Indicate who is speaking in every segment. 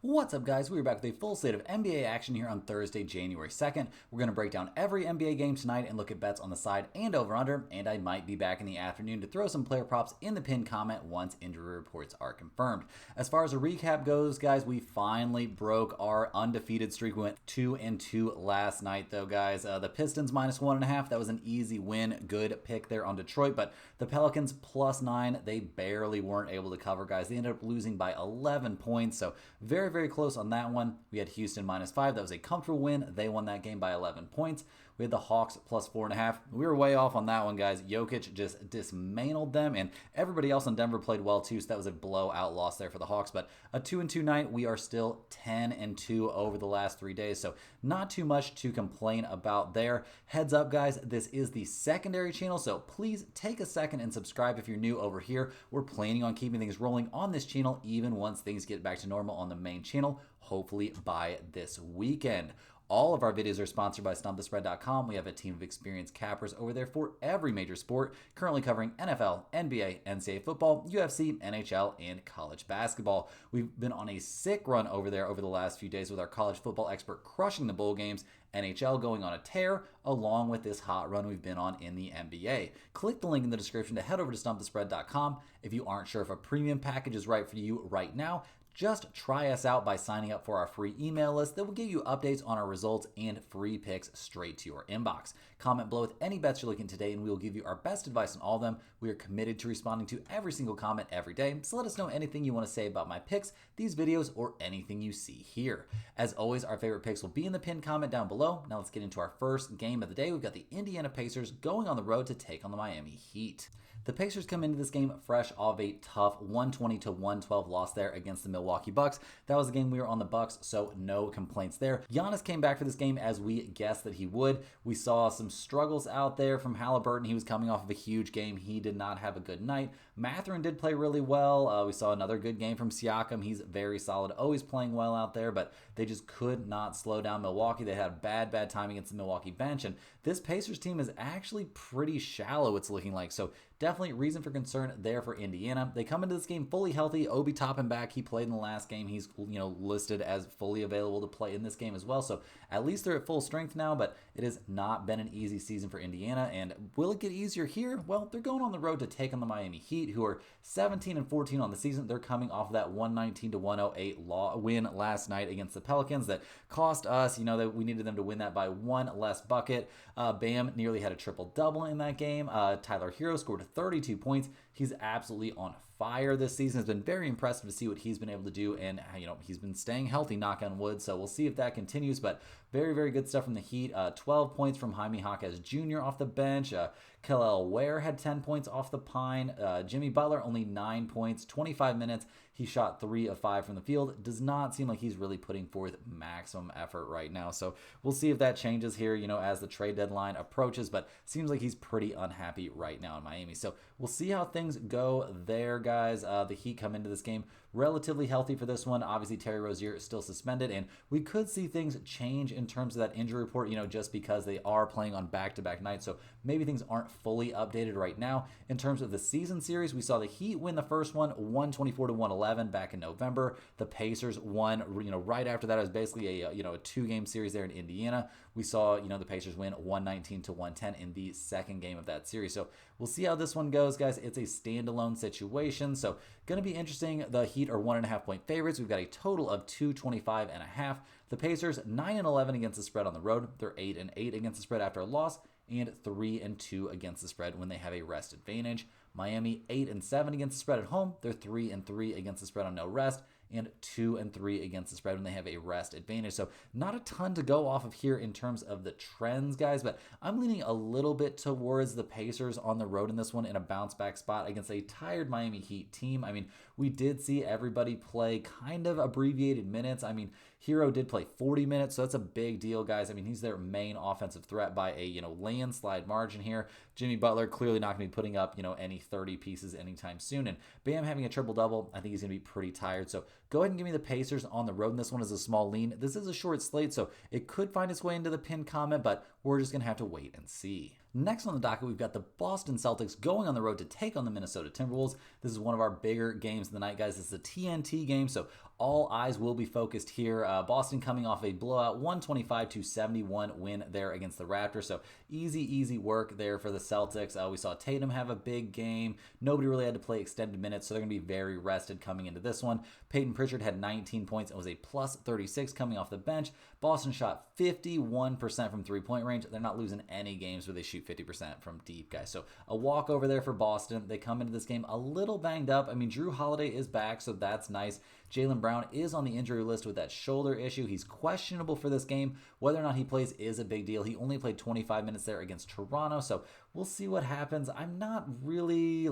Speaker 1: What's up, guys? We're back with a full slate of NBA action here on Thursday, January 2nd. We're going to break down every NBA game tonight and look at bets on the side and over-under, and I might be back in the afternoon to throw some player props in the pinned comment once injury reports are confirmed. As far as a recap goes, guys, we finally broke our undefeated streak. We went 2-2 last night, though, guys. The Pistons -1.5. That was an easy win. Good pick there on Detroit, but the Pelicans +9. They barely weren't able to cover, guys. They ended up losing by 11 points, so very close on that one. We had Houston -5. That was a comfortable win. They won that game by 11 points. We had the Hawks +4.5. We were way off on that one, guys. Jokic just dismantled them, and everybody else in Denver played well too, so that was a blowout loss there for the Hawks. But a 2-2 night. We are still 10-2 over the last 3 days, so not too much to complain about there. Heads up, guys, this is the secondary channel, so please take a second and subscribe if you're new over here. We're planning on keeping things rolling on this channel even once things get back to normal on the main channel, hopefully by this weekend. All of our videos are sponsored by StumpTheSpread.com. We have a team of experienced cappers over there for every major sport, currently covering NFL, NBA, NCAA football, UFC, NHL, and college basketball. We've been on a sick run over there over the last few days with our college football expert crushing the bowl games, NHL going on a tear, along with this hot run we've been on in the NBA. Click the link in the description to head over to StumpTheSpread.com. If you aren't sure if a premium package is right for you right now, just try us out by signing up for our free email list that will give you updates on our results and free picks straight to your inbox. Comment below with any bets you're looking today, and we will give you our best advice on all of them. We are committed to responding to every single comment every day, so let us know anything you want to say about my picks, these videos, or anything you see here. As always, our favorite picks will be in the pinned comment down below. Now let's get into our first game of the day. We've got the Indiana Pacers going on the road to take on the Miami Heat. The Pacers come into this game fresh off a tough 120-112 loss there against the Milwaukee Bucks. That was the game we were on the Bucks, so no complaints there. Giannis came back for this game as we guessed that he would. We saw some struggles out there from Halliburton. He was coming off of a huge game. He did not have a good night. Mathurin did play really well. We saw another good game from Siakam. He's very solid, always playing well out there, but they just could not slow down Milwaukee. They had bad time against the Milwaukee bench, and this Pacers team is actually pretty shallow, it's looking like, so definitely reason for concern there for Indiana. They come into this game fully healthy. Obi Toppin back. He played in the last game. He's listed as fully available to play in this game as well. So at least they're at full strength now, but it has not been an easy season for Indiana. And will it get easier here? Well, they're going on the road to take on the Miami Heat, who are 17-14 on the season. They're coming off of that 119-108 win last night against the Pelicans that cost us, that we needed them to win that by one less bucket. Bam nearly had a triple-double in that game. Tyler Hero scored 32 points. He's absolutely on fire this season. It's been very impressive to see what he's been able to do, and he's been staying healthy, knock on wood, so we'll see if that continues, but very good stuff from the Heat. 12 points from Jaime Jaquez Jr. off the bench. Kel'el Ware had 10 points off the pine. Jimmy Butler only 9 points, 25 minutes. He shot 3 of 5 from the field. Does not seem like he's really putting forth maximum effort right now. So we'll see if that changes here, as the trade deadline approaches. But seems like he's pretty unhappy right now in Miami. So we'll see how things go there, guys. The Heat come into this game relatively healthy for this one. Obviously, Terry Rozier is still suspended, and we could see things change in terms of that injury report, just because they are playing on back-to-back nights. So maybe things aren't fully updated right now. In terms of the season series, we saw the Heat win the first one, 124-111 back in November. The Pacers won, right after that. It was basically a two-game series there in Indiana. We saw, the Pacers win 119-110 in the second game of that series. So we'll see how this one goes, guys. It's a standalone situation, so going to be interesting. The Heat are 1.5 point favorites. We've got a total of 225.5. The Pacers 9-11 against the spread on the road. They're 8-8 against the spread after a loss, and 3-2 against the spread when they have a rest advantage. Miami 8-7 against the spread at home. They're 3-3 against the spread on no rest, and 2-3 against the spread when they have a rest advantage. So not a ton to go off of here in terms of the trends, guys, but I'm leaning a little bit towards the Pacers on the road in this one in a bounce back spot against a tired Miami Heat team. I mean, we did see everybody play kind of abbreviated minutes. I mean, Hero did play 40 minutes, so that's a big deal, guys. I mean, he's their main offensive threat by a, landslide margin here. Jimmy Butler clearly not going to be putting up, any 30 pieces anytime soon. And Bam having a triple-double, I think he's going to be pretty tired. So go ahead and give me the Pacers on the road. And this one is a small lean. This is a short slate, so it could find its way into the pinned comment, but we're just going to have to wait and see. Next on the docket, we've got the Boston Celtics going on the road to take on the Minnesota Timberwolves. This is one of our bigger games of the night, guys. This is a TNT game, so All eyes will be focused here. Boston coming off a blowout 125-71 win there against the Raptors. So easy work there for the Celtics. We saw Tatum have a big game. Nobody really had to play extended minutes, so they're going to be very rested coming into this one. Peyton Pritchard had 19 points and was a plus 36 coming off the bench. Boston shot 51% from three-point range. They're not losing any games where they shoot 50% from deep, guys. So a walk over there for Boston. They come into this game a little banged up. I mean, Drew Holiday is back, so that's nice. Jaylen Brown is on the injury list with that shoulder issue. He's questionable for this game. Whether or not he plays is a big deal. He only played 25 minutes there against Toronto, so we'll see what happens. I'm not really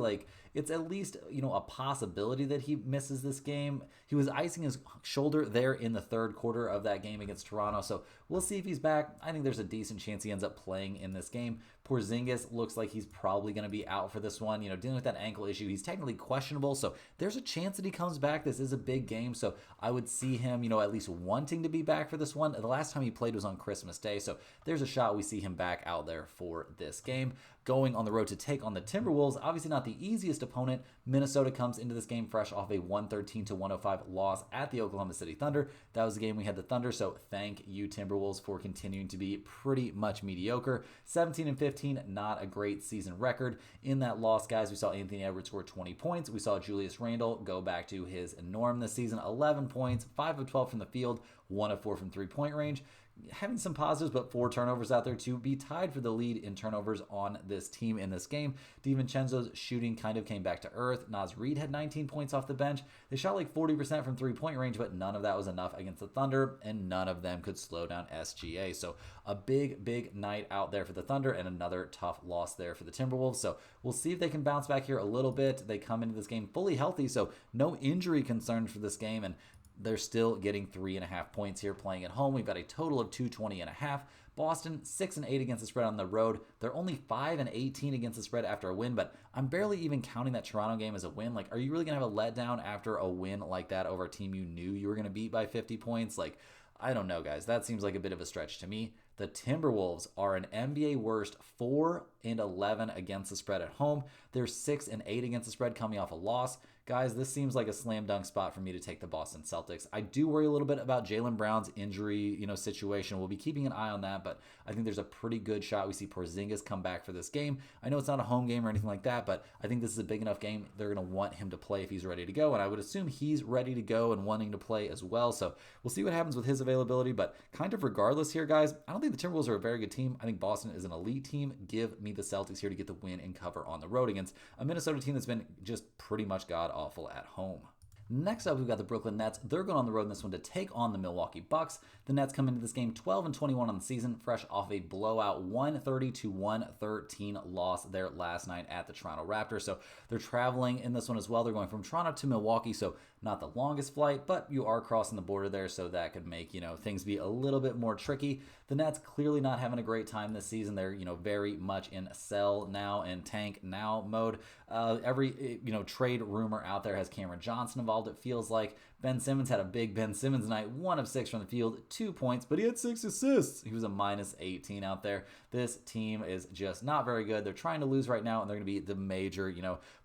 Speaker 1: it's at least, a possibility that he misses this game. He was icing his shoulder there in the third quarter of that game against Toronto, so we'll see if he's back. I think there's a decent chance he ends up playing in this game. Porzingis looks like he's probably going to be out for this one. Dealing with that ankle issue, he's technically questionable, so there's a chance that he comes back. This is a big game, so I would see him, at least wanting to be back for this one. The last time he played was on Christmas Day, so there's a shot we see him back out there for this game. Going on the road to take on the Timberwolves, obviously not the easiest opponent. Minnesota comes into this game fresh off a 113-105 loss at the Oklahoma City Thunder. That was the game we had the Thunder, so thank you, Timberwolves, for continuing to be pretty much mediocre. 17-15, not a great season record. In that loss, guys, we saw Anthony Edwards score 20 points. We saw Julius Randle go back to his norm this season, 11 points, 5 of 12 from the field, 1 of 4 from three-point range. Having some positives, but 4 turnovers out there to be tied for the lead in turnovers on this team in this game. DiVincenzo's shooting kind of came back to earth. Naz Reid had 19 points off the bench. They shot like 40% from three-point range, but none of that was enough against the Thunder, and none of them could slow down SGA. So a big night out there for the Thunder, and another tough loss there for the Timberwolves. So we'll see if they can bounce back here a little bit. They come into this game fully healthy, so no injury concerns for this game, and they're still getting 3.5 points here playing at home. We've got a total of 220.5. Boston 6-8 against the spread on the road. They're only 5-18 against the spread after a win, but I'm barely even counting that Toronto game as a win. Are you really gonna have a letdown after a win like that over a team you knew you were gonna beat by 50 points? I don't know, guys. That seems like a bit of a stretch to me. The Timberwolves are an NBA worst 4-11 against the spread at home. They're 6-8 against the spread coming off a loss. Guys, this seems like a slam dunk spot for me to take the Boston Celtics. I do worry a little bit about Jaylen Brown's injury, situation. We'll be keeping an eye on that, but I think there's a pretty good shot we see Porzingis come back for this game. I know it's not a home game or anything like that, but I think this is a big enough game. They're going to want him to play if he's ready to go, and I would assume he's ready to go and wanting to play as well. So we'll see what happens with his availability, but kind of regardless here, guys, I don't think the Timberwolves are a very good team. I think Boston is an elite team. Give me the Celtics here to get the win and cover on the road against a Minnesota team that's been just pretty much god-awful at home. Next up, we've got the Brooklyn Nets. They're going on the road in this one to take on the Milwaukee Bucks. The Nets come into this game 12-21 on the season, fresh off a blowout 130-113 loss there last night at the Toronto Raptors. So they're traveling in this one as well. They're going from Toronto to Milwaukee, so not the longest flight, but you are crossing the border there, so that could make, things be a little bit more tricky. The Nets clearly not having a great time this season. They're, very much in sell now and tank now mode. Every, trade rumor out there has Cameron Johnson involved, it feels like. Ben Simmons had a big Ben Simmons night, 1 of 6 from the field, 2 points, but he had 6 assists. He was a minus 18 out there. This team is just not very good. They're trying to lose right now, and they're going to be the major,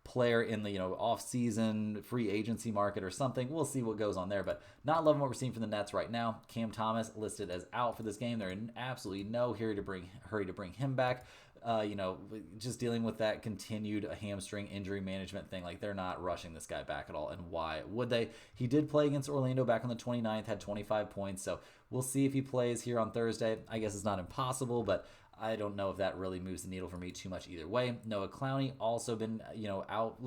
Speaker 1: player in the, off-season free agency market or something. We'll see what goes on there, but not loving what we're seeing from the Nets right now. Cam Thomas listed as out for this game. They're in absolutely no hurry to bring him back. Just dealing with that continued hamstring injury management thing. They're not rushing this guy back at all, and why would they? He did play against Orlando back on the 29th, had 25 points, so we'll see if he plays here on Thursday. I guess it's not impossible, but I don't know if that really moves the needle for me too much either way. Noah Clowney also been, out,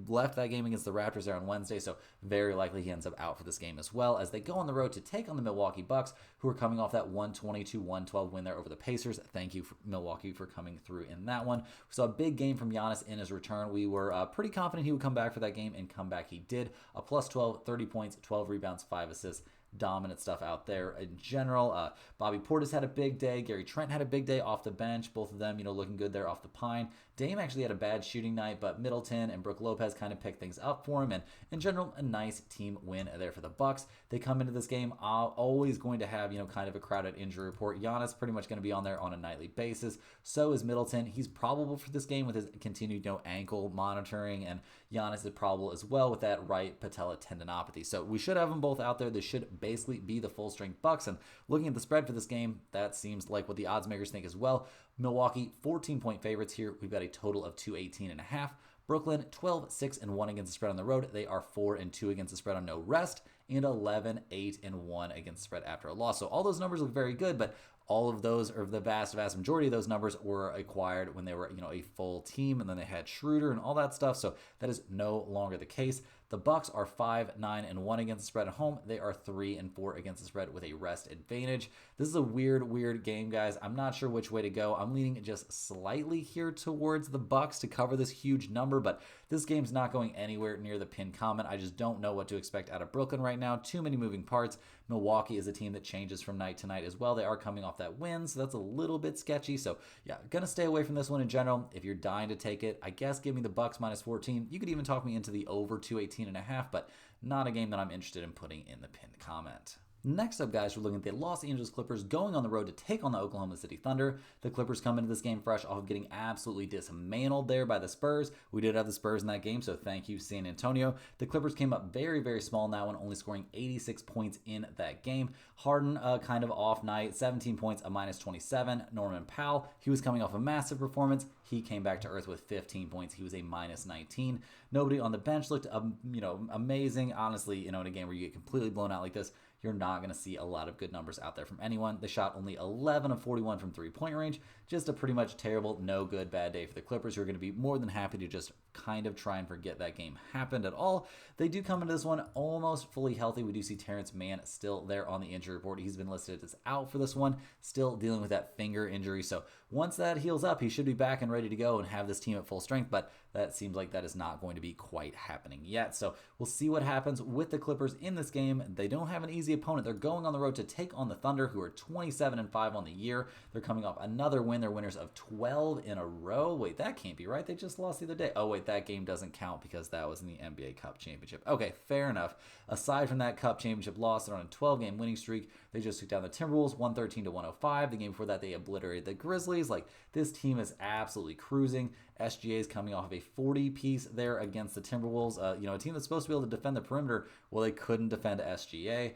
Speaker 1: left that game against the Raptors there on Wednesday, so very likely he ends up out for this game as well as they go on the road to take on the Milwaukee Bucks, who are coming off that 122-112 win there over the Pacers. Thank you, Milwaukee, for coming through in that one. We saw a big game from Giannis in his return. We were pretty confident he would come back for that game, and come back he did. A plus 12, 30 points, 12 rebounds, 5 assists. Dominant stuff out there in general. Bobby Portis had a big day. Gary Trent had a big day off the bench. Both of them, looking good there off the pine. Dame actually had a bad shooting night, but Middleton and Brook Lopez kind of picked things up for him, and in general, a nice team win there for the Bucks. They come into this game always going to have, kind of a crowded injury report. Giannis pretty much going to be on there on a nightly basis. So is Middleton. He's probable for this game with his continued ankle monitoring, and Giannis is probable as well with that right patella tendinopathy. So we should have them both out there. This should basically be the full strength Bucks. And looking at the spread for this game, that seems like what the odds makers think as well. Milwaukee 14-point favorites here. We've got a total of 218.5. Brooklyn 12-6-1 against the spread on the road. They are 4-2 against the spread on no rest, and 11-8-1 against the spread after a loss. So all those numbers look very good, but all of those, or the vast majority of those numbers, were acquired when they were, a full team, and then they had Schroeder and all that stuff. So that is no longer the case. The Bucks are 5-9-1 against the spread at home. They are 3-4 against the spread with a rest advantage. This is a weird game, guys. I'm not sure which way to go. I'm leaning just slightly here towards the Bucks to cover this huge number, but this game's not going anywhere near the pin comment. I just don't know what to expect out of Brooklyn right now. Too many moving parts. Milwaukee is a team that changes from night to night as well. They are coming off that win, so that's a little bit sketchy. So yeah, gonna stay away from this one in general. If you're dying to take it, I guess give me the Bucks -14. You could even talk me into the over 218.5, but not a game that I'm interested in putting in the pinned comment. Next up, guys, we're looking at the Los Angeles Clippers going on the road to take on the Oklahoma City Thunder. The Clippers come into this game fresh off of getting absolutely dismantled there by the Spurs. We did have the Spurs in that game, so thank you, San Antonio. The Clippers came up very small in that one, only scoring 86 points in that game. Harden, kind of off night, 17 points, a -27. Norman Powell, he was coming off a massive performance. He came back to earth with 15 points. He was a -19. Nobody on the bench looked, amazing. Honestly, in a game where you get completely blown out like this, you're not going to see a lot of good numbers out there from anyone. They shot only 11 of 41 from three-point range. Just a pretty much terrible, no good, bad day for the Clippers, who are going to be more than happy to just kind of try and forget that game happened at all. They do come into this one almost fully healthy. We do see Terrence Mann still there on the injury report. He's been listed as out for this one, still dealing with that finger injury. So once that heals up, he should be back and ready to go and have this team at full strength, but that seems like that is not going to be quite happening yet. So we'll see what happens with the Clippers in this game. They don't have an easy opponent. They're going on the road to take on the Thunder, who are 27-5 on the year. They're coming off another win. They're winners of 12 in a row. Wait, that can't be right. They just lost the other day. Oh, wait, that game doesn't count because that was in the NBA Cup Championship. Okay, fair enough. Aside from that Cup Championship loss, they're on a 12-game winning streak. They just took down the Timberwolves 113-105. The game before that, they obliterated the Grizzlies. Like, this team is absolutely cruising. SGA is coming off of a 40-piece there against the Timberwolves. A team that's supposed to be able to defend the perimeter. Well, they couldn't defend SGA.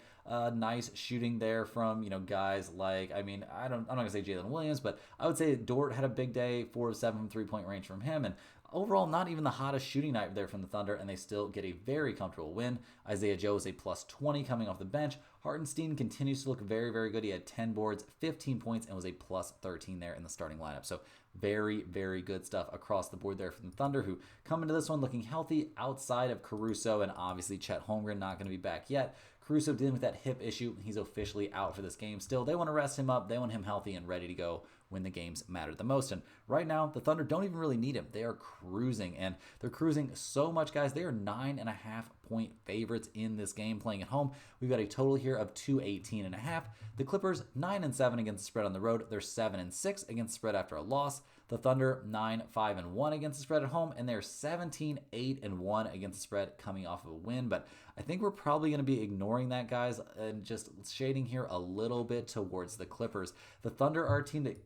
Speaker 1: Nice shooting there from, guys like, I'm not going to say Jalen Williams, but I would say Dort had a big day, 4 of 7 from three-point range from him. And overall, not even the hottest shooting night there from the Thunder, and they still get a very comfortable win. Isaiah Joe is a +20 coming off the bench. Hartenstein continues to look very good. He had 10 boards, 15 points, and was a +13 there in the starting lineup. So very good stuff across the board there from the Thunder, who come into this one looking healthy outside of Caruso, and obviously Chet Holmgren not going to be back yet. Caruso dealing with that hip issue. He's officially out for this game. Still, they want to rest him up. They want him healthy and ready to go when the games matter the most. And right now, the Thunder don't even really need him. They are cruising, and they're cruising so much, guys. They are 9.5-point favorites in this game playing at home. We've got a total here of 218.5. The Clippers 9-7 against the spread on the road. They're 7-6 against the spread after a loss. The Thunder 9-5-1 against the spread at home, and they're 17-8-1 against the spread coming off of a win. But I think we're probably going to be ignoring that, guys, and just shading here a little bit towards the Clippers. The Thunder are a team that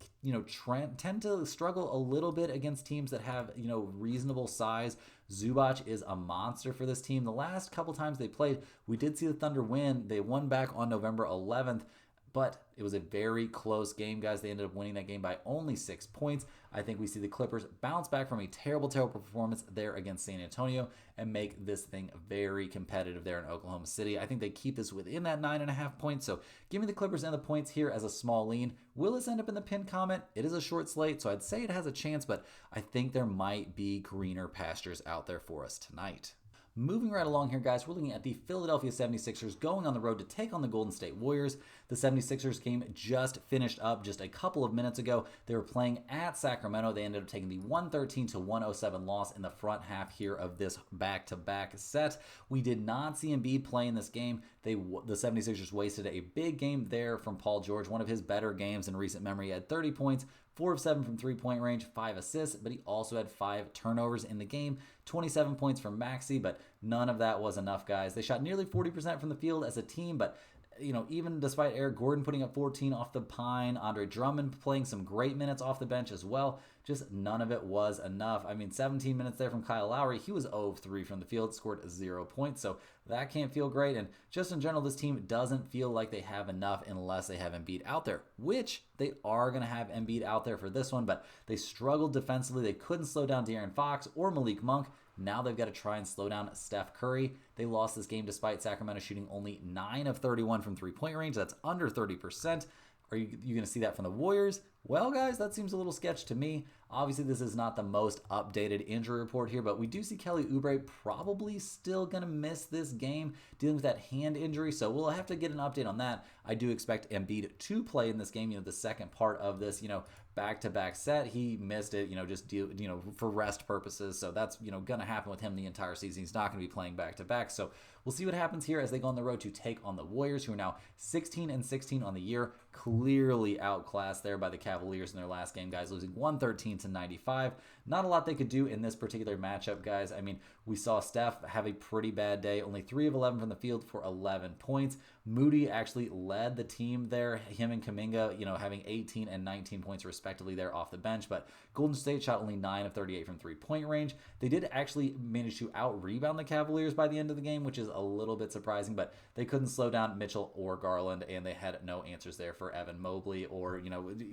Speaker 1: tend to struggle a little bit against teams that have reasonable size. Zubac is a monster for this team. The last couple times they played, we did see the Thunder win. They won back on November 11th. But it was a very close game, guys. They ended up winning that game by only 6 points. I think we see the Clippers bounce back from a terrible performance there against San Antonio and make this thing very competitive there in Oklahoma City. I think they keep this within that 9.5 points. So give me the Clippers and the points here as a small lean. Will this end up in the pinned comment? It is a short slate, so I'd say it has a chance, but I think there might be greener pastures out there for us tonight. Moving right along here, guys, we're looking at the Philadelphia 76ers going on the road to take on the Golden State Warriors. The 76ers game just finished up just a couple of minutes ago. They were playing at Sacramento. They ended up taking the 113-107 loss in the front half here of this back-to-back set. We did not see Embiid play in this game. the 76ers wasted a big game there from Paul George, one of his better games in recent memory. He had 30 points, 4 of 7 from three-point range, 5 assists, but he also had 5 turnovers in the game, 27 points from Maxey, but none of that was enough, guys. They shot nearly 40% from the field as a team, but even despite Eric Gordon putting up 14 off the pine, Andre Drummond playing some great minutes off the bench as well, just none of it was enough. 17 minutes there from Kyle Lowry. He was 0 of 3 from the field, scored 0 points, so that can't feel great. And just in general, this team doesn't feel like they have enough unless they have Embiid out there, which they are going to have Embiid out there for this one, but they struggled defensively. They couldn't slow down De'Aaron Fox or Malik Monk. Now they've got to try and slow down Steph Curry. They lost this game despite Sacramento shooting only 9 of 31 from three-point range. That's under 30%. Are you going to see that from the Warriors? Well, guys, that seems a little sketch to me. Obviously, this is not the most updated injury report here, but we do see Kelly Oubre probably still going to miss this game, dealing with that hand injury, so we'll have to get an update on that. I do expect Embiid to play in this game, the second part of this, back-to-back set. He missed it, for rest purposes, so that's, going to happen with him the entire season. He's not going to be playing back-to-back, so we'll see what happens here as they go on the road to take on the Warriors, who are now 16-16 on the year, clearly outclassed there by the Cavaliers in their last game, guys, losing 113-95. Not a lot they could do in this particular matchup, guys. We saw Steph have a pretty bad day, only 3 of 11 from the field for 11 points. Moody actually led the team there, him and Kuminga, having 18 and 19 points respectively there off the bench, but Golden State shot only 9 of 38 from three-point range. They did actually manage to out-rebound the Cavaliers by the end of the game, which is a little bit surprising, but they couldn't slow down Mitchell or Garland, and they had no answers there for Evan Mobley or,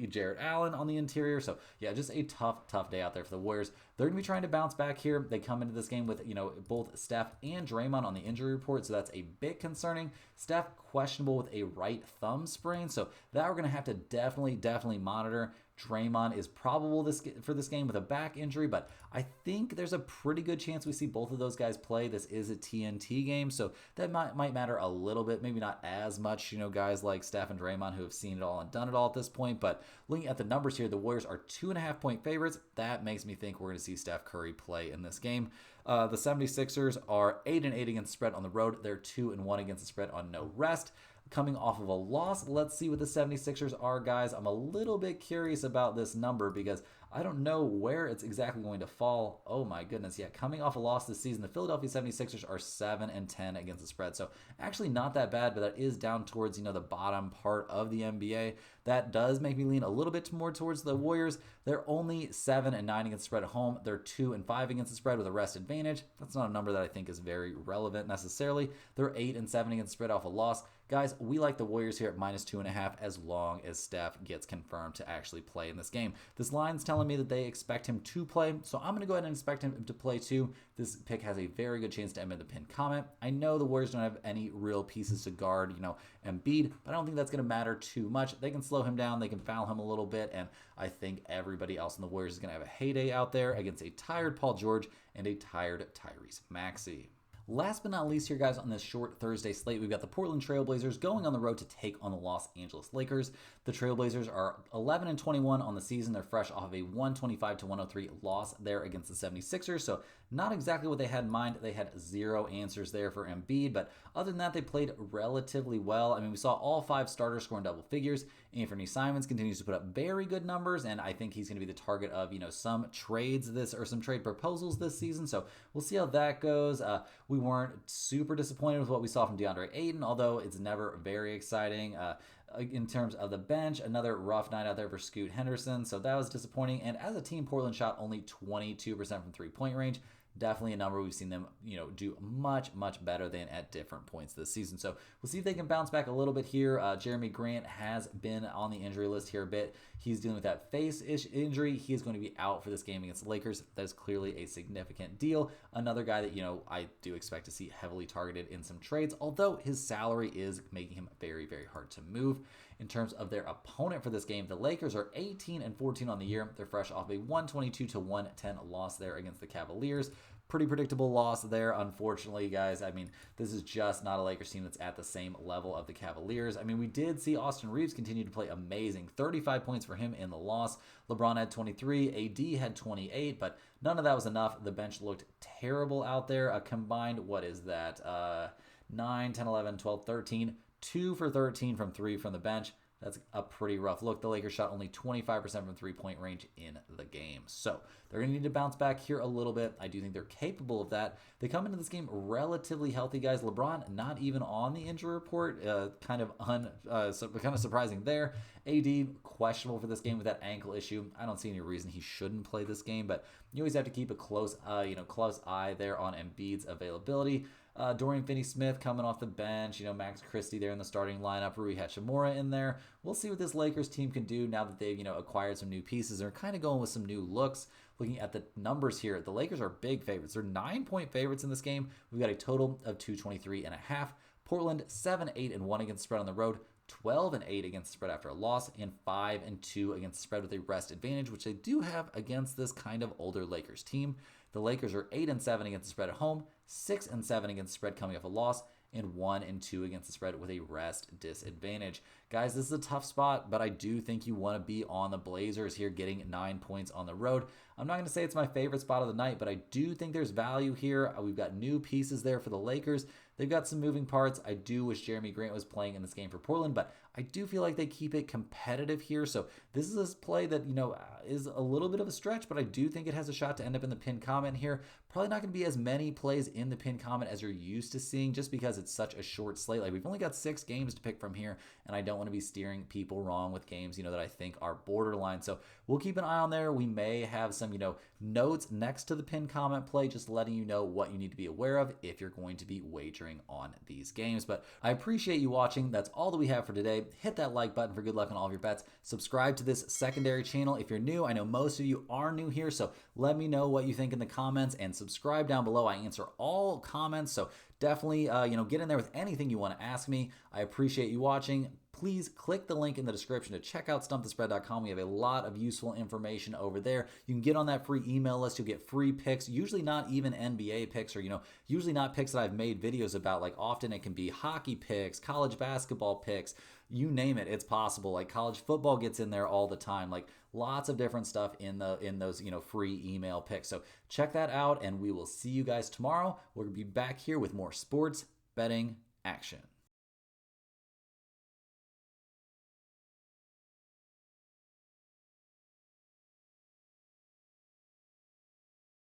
Speaker 1: Jarrett Allen on the interior. So, yeah, just a tough day out there for the Warriors. They're going to be trying to bounce back here. They come into this game with, both Steph and Draymond on the injury report, so that's a bit concerning. Steph questionable with a right thumb sprain, so that we're going to have to definitely monitor. Draymond is probable for this game with a back injury, but I think there's a pretty good chance we see both of those guys play. This is a TNT game, so that might matter a little bit, maybe not as much, guys like Steph and Draymond who have seen it all and done it all at this point, but looking at the numbers here, the Warriors are 2.5-point favorites. That makes me think we're going to see Steph Curry play in this game. The 76ers are 8-8 against the spread on the road. They're 2-1 against the spread on no rest. Coming off of a loss, let's see what the 76ers are, guys. I'm a little bit curious about this number because I don't know where it's exactly going to fall. Oh my goodness, yeah, coming off a loss this season, the Philadelphia 76ers are 7-10 against the spread. So actually not that bad, but that is down towards, the bottom part of the NBA. That does make me lean a little bit more towards the Warriors. They're only 7-9 against the spread at home. They're 2-5 against the spread with a rest advantage. That's not a number that I think is very relevant necessarily. They're 8-7 against the spread off a loss. Guys, we like the Warriors here at -2.5 as long as Steph gets confirmed to actually play in this game. This line's telling me that they expect him to play, so I'm going to go ahead and expect him to play too. This pick has a very good chance to end in the pinned comment. I know the Warriors don't have any real pieces to guard, Embiid, but I don't think that's going to matter too much. They can slow him down, they can foul him a little bit, and I think everybody else in the Warriors is going to have a heyday out there against a tired Paul George and a tired Tyrese Maxey. Last but not least here, guys, on this short Thursday slate, we've got the Portland Trailblazers going on the road to take on the Los Angeles Lakers. The Trailblazers are 11-21 on the season. They're fresh off of a 125-103 loss there against the 76ers, so not exactly what they had in mind. They had 0 answers there for Embiid, but other than that, they played relatively well. We saw all 5 starters scoring double figures. Anthony Simons continues to put up very good numbers, and I think he's going to be the target of, some trades some trade proposals this season, so we'll see how that goes. We weren't super disappointed with what we saw from DeAndre Ayton, although it's never very exciting. In terms of the bench, another rough night out there for Scoot Henderson, so that was disappointing. And as a team, Portland shot only 22% from three-point range. Definitely a number we've seen them, do much better than at different points this season. So we'll see if they can bounce back a little bit here. Jeremy Grant has been on the injury list here a bit. He's dealing with that face-ish injury. He is going to be out for this game against the Lakers. That is clearly a significant deal. Another guy that, I do expect to see heavily targeted in some trades, although his salary is making him very hard to move. In terms of their opponent for this game, the Lakers are 18-14 on the year. They're fresh off a 122-110 loss there against the Cavaliers. Pretty predictable loss there, unfortunately, guys. This is just not a Lakers team that's at the same level of the Cavaliers. We did see Austin Reeves continue to play amazing. 35 points for him in the loss. LeBron had 23, AD had 28, but none of that was enough. The bench looked terrible out there. Combined, what is that? 9, 10, 11, 12, 13. 2 for 13 from 3 from the bench. That's a pretty rough look. The Lakers shot only 25% from three-point range in the game. So they're going to need to bounce back here a little bit. I do think they're capable of that. They come into this game relatively healthy, guys. LeBron not even on the injury report. Kind of surprising there. AD questionable for this game with that ankle issue. I don't see any reason he shouldn't play this game, but you always have to keep a close eye there on Embiid's availability. Dorian Finney-Smith coming off the bench, Max Christie there in the starting lineup, Rui Hachimura in there. We'll see what this Lakers team can do now that they've, acquired some new pieces. They're kind of going with some new looks. Looking at the numbers here, the Lakers are big favorites. They're 9-point favorites in this game. We've got a total of 223.5. Portland 7-8-1 against the spread on the road, 12-8 against the spread after a loss, and 5-2 against the spread with a rest advantage, which they do have against this kind of older Lakers team. The Lakers are 8-7 against the spread at home, 6-7 against the spread coming off a loss, and 1-2 against the spread with a rest disadvantage. Guys, this is a tough spot, but I do think you want to be on the Blazers here, getting 9 points on the road. I'm not going to say it's my favorite spot of the night, but I do think there's value here. We've got new pieces there for the Lakers. They've got some moving parts. I do wish Jeremy Grant was playing in this game for Portland, but I do feel like they keep it competitive here. So this is a play that, is a little bit of a stretch, but I do think it has a shot to end up in the pinned comment here. Probably not going to be as many plays in the pinned comment as you're used to seeing just because it's such a short slate. Like, we've only got 6 games to pick from here, and I don't want to be steering people wrong with games, that I think are borderline. So we'll keep an eye on there. We may have some, notes next to the pinned comment play, just letting you know what you need to be aware of if you're going to be wagering on these games. But I appreciate you watching. That's all that we have for today. Hit that like button for good luck on all of your bets. Subscribe to this secondary channel if you're new. I know most of you are new here, so let me know what you think in the comments and subscribe down below. I answer all comments, so definitely get in there with anything you want to ask me. I appreciate you watching. Please click the link in the description to check out stumpthespread.com. We have a lot of useful information over there. You can get on that free email list. You'll get free picks, usually not even NBA picks, or usually not picks that I've made videos about. Like, often it can be hockey picks, college basketball picks, you name it, it's possible. Like, college football gets in there all the time. Like, lots of different stuff in those free email picks. So check that out, and we will see you guys tomorrow. We're gonna be back here with more sports betting action.